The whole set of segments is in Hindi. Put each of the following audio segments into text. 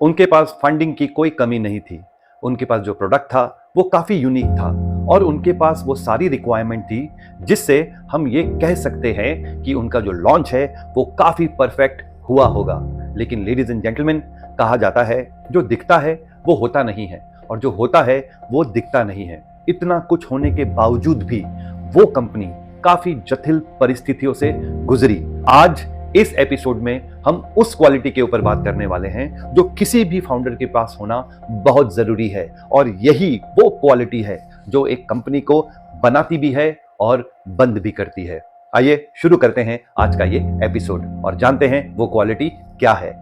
उनके पास फंडिंग की कोई कमी नहीं थी। उनके पास जो प्रोडक्ट था वो काफी यूनिक था और उनके पास वो सारी रिक्वायरमेंट थी जिससे हम ये कह सकते हैं कि उनका जो लॉन्च है वो काफी परफेक्ट हुआ होगा। लेकिन लेडीज एंड जेंटलमैन, कहा जाता है जो दिखता है वो होता नहीं है और जो होता है वो दिखता नहीं है। इतना कुछ होने के बावजूद भी वो कंपनी काफी जटिल परिस्थितियों से गुजरी। आज इस एपिसोड में हम उस क्वालिटी के ऊपर बात करने वाले हैं जो किसी भी फाउंडर के पास होना बहुत जरूरी है और यही वो क्वालिटी है जो एक कंपनी को बनाती भी है और बंद भी करती है। आइए शुरू करते हैं आज का ये एपिसोड और जानते हैं वो क्वालिटी क्या है।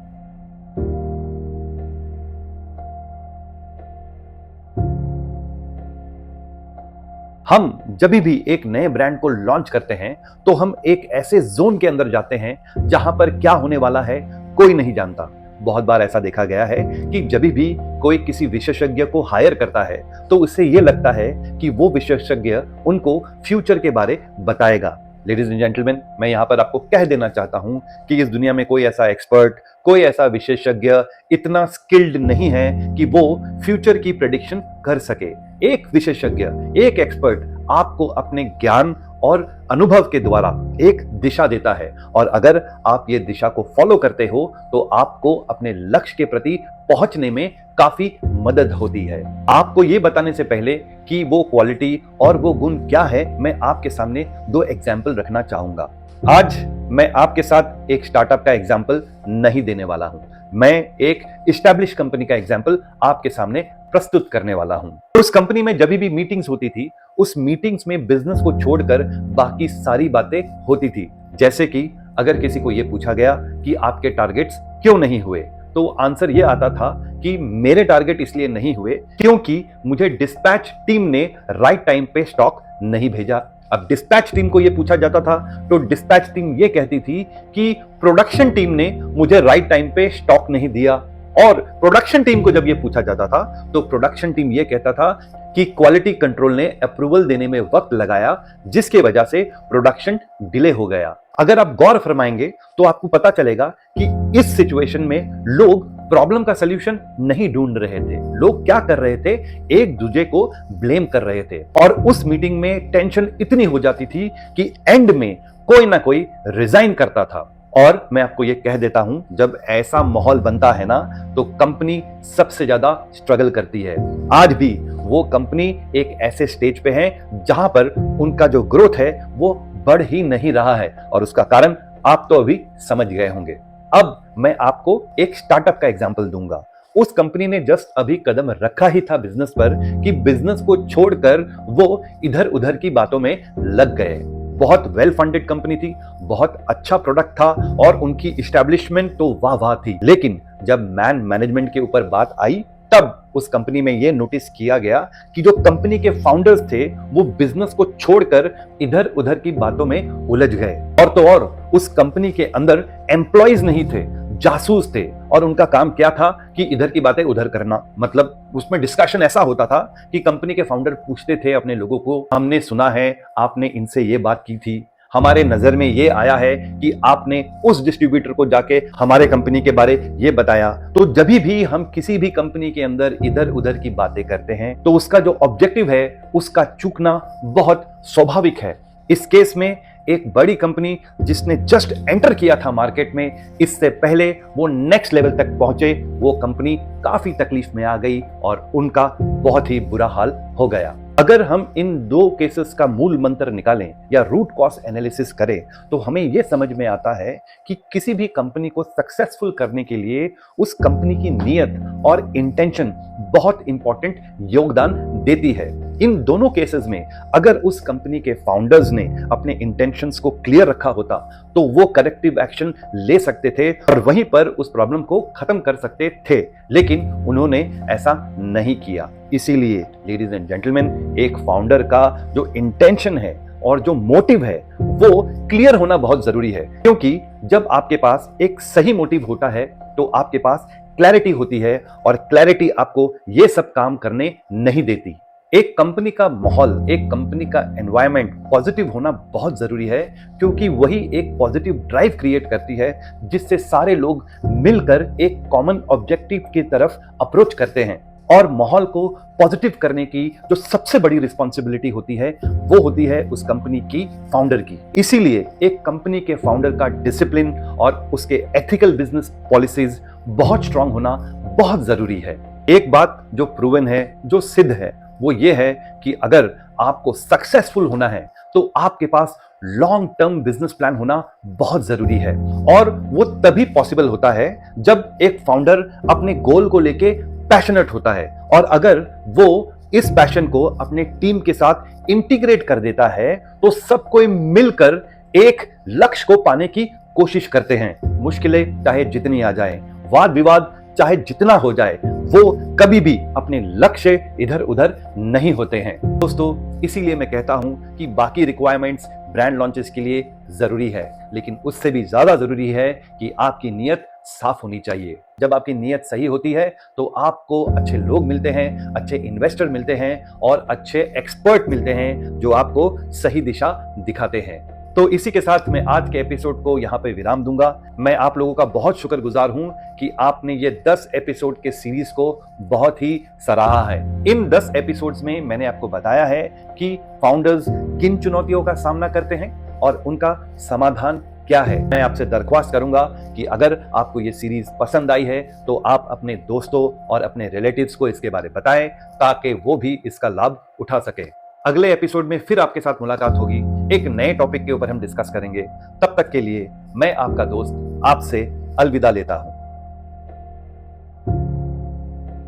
हम जब भी एक नए ब्रांड को लॉन्च करते हैं तो हम एक ऐसे जोन के अंदर जाते हैं जहां पर क्या होने वाला है कोई नहीं जानता। बहुत बार ऐसा देखा गया है कि जब भी कोई किसी विशेषज्ञ को हायर करता है तो उससे यह लगता है कि वो विशेषज्ञ उनको फ्यूचर के बारे बताएगा। लेडीज एंड जेंटलमैन, मैं यहां पर आपको कह देना चाहता हूं कि इस दुनिया में कोई ऐसा एक्सपर्ट, कोई ऐसा विशेषज्ञ इतना स्किल्ड नहीं है कि वो फ्यूचर की प्रेडिक्शन कर सके। एक विशेषज्ञ, एक एक्सपर्ट आपको अपने ज्ञान और अनुभव के द्वारा एक दिशा देता है और अगर आप ये दिशा को फॉलो करते हो तो आपको अपने लक्ष्य के प्रति पहुंचने में काफी मदद होती है। आपको ये बताने से पहले कि वो क्वालिटी और वो गुण क्या है, मैं आपके सामने दो एग्जाम्पल रखना चाहूंगा। आज मैं आपके साथ एक स्टार्टअप का एग्जाम्पल नहीं देने वाला हूं, मैं एक एस्टैब्लिश कंपनी का एग्जाम्पल आपके सामने प्रस्तुत करने वाला हूं। उस कंपनी में जब भी मीटिंग्स होती थी, उस मीटिंग्स में बिजनेस को छोड़कर बाकी सारी बातें होती थी। जैसे कि अगर किसी को यह पूछा गया कि आपके टारगेट्स क्यों नहीं हुए, तो आंसर यह आता था कि मेरे टारगेट इसलिए नहीं हुए क्योंकि मुझे डिस्पैच टीम ने राइट टाइम पे स्टॉक नहीं भेजा। अब डिस्पैच टीम को यह पूछा जाता था तो डिस्पैच टीम यह कहती थी कि प्रोडक्शन टीम ने मुझे राइट टाइम पे स्टॉक नहीं दिया, और प्रोडक्शन टीम को जब यह पूछा जाता था तो प्रोडक्शन टीम यह कहता था कि क्वालिटी कंट्रोल ने अप्रूवल देने में वक्त लगाया जिसके वजह से प्रोडक्शन डिले हो गया। अगर आप गौर फरमाएंगे तो आपको पता चलेगा कि इस सिचुएशन में लोग प्रॉब्लम का सलूशन नहीं ढूंढ रहे थे। लोग क्या कर रहे थे, एक दूसरे को ब्लेम कर रहे थे और उस मीटिंग में टेंशन इतनी हो जाती थी कि एंड में कोई ना कोई रिजाइन करता था। और मैं आपको यह कह देता हूं, जब ऐसा माहौल बनता है ना तो कंपनी सबसे ज्यादा स्ट्रगल करती है। आज भी वो कंपनी एक ऐसे स्टेज पे है जहां पर उनका जो ग्रोथ है वो बढ़ ही नहीं रहा है और उसका कारण आप तो अभी समझ गए होंगे। अब मैं आपको एक स्टार्टअप का एग्जांपल दूंगा। उस कंपनी ने जस्ट अभी कदम रखा ही था बिजनेस पर कि बिजनेस को छोड़कर वो इधर उधर की बातों में लग गए। बहुत वेल फंडेड कंपनी थी, बहुत अच्छा प्रोडक्ट था और उनकी इस्टेब्लिशमेंट तो वाह वाह थी। लेकिन जब मैनेजमेंट के ऊपर बात आई तब उस कंपनी में यह नोटिस किया गया कि जो कंपनी के फाउंडर्स थे वो बिजनेस को छोड़कर इधर उधर की बातों में उलझ गए। और तो और उस कंपनी के अंदर एम्प्लॉइज नहीं थे, जासूस थे और उनका काम क्या था कि इधर की बातें उधर करना। मतलब उसमें डिस्कशन ऐसा होता था कि कंपनी के फाउंडर पूछते थे अपने लोगों को, हमने सुना है आपने इनसे ये बात की थी, हमारे नजर में ये आया है कि आपने उस डिस्ट्रीब्यूटर को जाके हमारे कंपनी के बारे ये बताया। तो जब भी हम किसी भी कंपनी के अंदर इधर उधर की बातें करते हैं तो उसका जो ऑब्जेक्टिव है उसका चूकना बहुत स्वाभाविक है। इस केस में एक बड़ी कंपनी जिसने जस्ट एंटर किया था मार्केट में, इससे पहले वो नेक्स्ट लेवल तक पहुंचे, वो कंपनी काफी तकलीफ में आ गई और उनका बहुत ही बुरा हाल हो गया। अगर हम इन दो केसेस का मूल मंत्र निकालें या रूट कॉज एनालिसिस करें तो हमें यह समझ में आता है कि किसी भी कंपनी को सक्सेसफुल करने के लिए उस कंपनी की नीयत और इंटेंशन बहुत इंपॉर्टेंट योगदान देती है। इन दोनों केसेस में अगर उस कंपनी के फाउंडर्स ने अपने इंटेंशंस को क्लियर रखा होता तो वो करेक्टिव एक्शन ले सकते थे और वहीं पर उस प्रॉब्लम को खत्म कर सकते थे, लेकिन उन्होंने ऐसा नहीं किया। इसीलिए लेडीज एंड जेंटलमैन, एक फाउंडर का जो इंटेंशन है और जो मोटिव है वो क्लियर होना बहुत जरूरी है, क्योंकि जब आपके पास एक सही मोटिव होता है तो आपके पास क्लैरिटी होती है और क्लैरिटी आपको ये सब काम करने नहीं देती। एक कंपनी का माहौल, एक कंपनी का एनवायरनमेंट पॉजिटिव होना बहुत जरूरी है, क्योंकि वही एक पॉजिटिव ड्राइव क्रिएट करती है जिससे सारे लोग मिलकर एक कॉमन ऑब्जेक्टिव की तरफ अप्रोच करते हैं। और माहौल को पॉजिटिव करने की जो सबसे बड़ी रिस्पॉन्सिबिलिटी होती है वो होती है उस कंपनी की फाउंडर की। इसीलिए एक कंपनी के फाउंडर का डिसिप्लिन और उसके एथिकल बिजनेस पॉलिसीज बहुत स्ट्रांग होना बहुत जरूरी है। एक बात जो प्रूवन है, जो सिद्ध है, वो ये है कि अगर आपको सक्सेसफुल होना है तो आपके पास लॉन्ग टर्म बिजनेस प्लान होना बहुत जरूरी है। और वो तभी पॉसिबल होता है जब एक फाउंडर अपने गोल को लेके पैशनेट होता है, और अगर वो इस पैशन को अपने टीम के साथ इंटीग्रेट कर देता है तो सब कोई मिलकर एक लक्ष्य को पाने की कोशिश करते हैं। मुश्किलें चाहे जितनी आ जाए, वाद विवाद चाहे जितना हो जाए, वो कभी भी अपने लक्ष्य इधर उधर नहीं होते हैं। दोस्तों, इसीलिए मैं कहता हूं कि बाकी रिक्वायरमेंट्स ब्रांड लॉन्चेस के लिए जरूरी है, लेकिन उससे भी ज्यादा जरूरी है कि आपकी नीयत साफ होनी चाहिए। जब आपकी नीयत सही होती है तो आपको अच्छे लोग मिलते हैं, अच्छे इन्वेस्टर मिलते हैं और अच्छे एक्सपर्ट मिलते हैं जो आपको सही दिशा दिखाते हैं। तो इसी के साथ मैं आज के एपिसोड को यहाँ पे विराम दूंगा। मैं आप लोगों का बहुत शुक्रगुजार हूं कि आपने ये 10 एपिसोड के सीरीज को बहुत ही सराहा है। इन 10 एपिसोड्स में मैंने आपको बताया है कि फाउंडर्स किन चुनौतियों का सामना करते हैं और उनका समाधान क्या है। मैं आपसे दरख्वास्त करूंगा कि अगर आपको ये सीरीज पसंद आई है तो आप अपने दोस्तों और अपने रिलेटिव्स को इसके बारे में बताएं, ताकि वो भी इसका लाभ उठा सके। अगले एपिसोड में फिर आपके साथ मुलाकात होगी, एक नए टॉपिक के ऊपर हम डिस्कस करेंगे। तब तक के लिए मैं आपका दोस्त आपसे अलविदा लेता हूं।